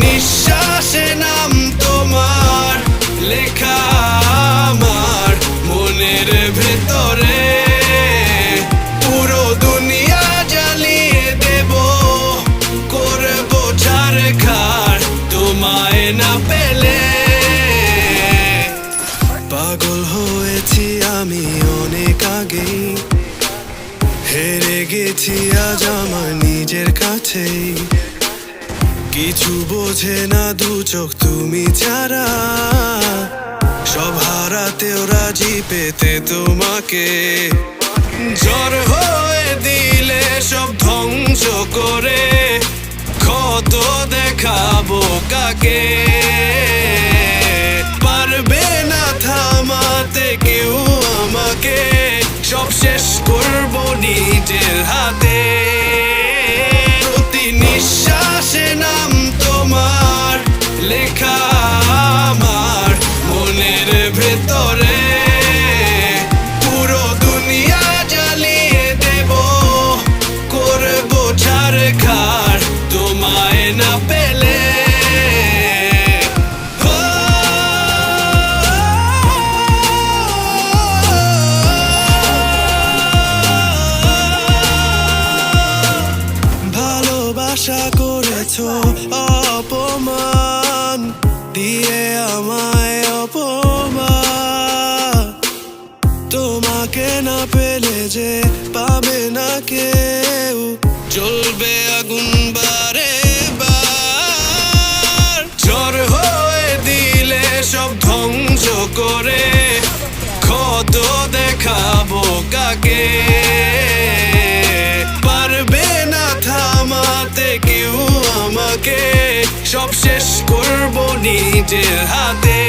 নিঃশ্বাসে নাম তোমার লেখা আমার মনের ভেতরে। পুরো দুনিয়া জ্বালিয়ে দেব, করব ছারখার তোমায় না পেলে। পাগল হয়েছি আমি অনেক আগেই, হেরে গেছি আজ আমার নিজের কাছেই। কিছু বোঝে না দু চোখ তুমি ছাড়া, সব হারাতেও রাজি পেতে তোমাকে। ঝড় হয়ে দিলে সব ধ্বংস করে, ক্ষত দেখাবো কাকে। পারবে না থামাতে কেউ আমাকে, সব শেষ করবো নিজের হাতে। প্রতি নিঃশ্বাসে নাম তোমার লেখা আমার মনের ভেতরে। পুরো দুনিয়া জ্বালিয়ে দেব, করবো ছারখার তোমায় না পেলে। আশা করেছো অপমান দিয়ে আমায়, অপমান। তোমাকে না পেলে যে পাবে না কেউ, জ্বলবে আগুন বারে বার। ঝড় হয়ে দিলে সব ধ্বংস করে, ক্ষত দেখাবো কাকে। পারবে না থামাতে কেউ আমাকে, সব শেষ করবো নিজের হাতে।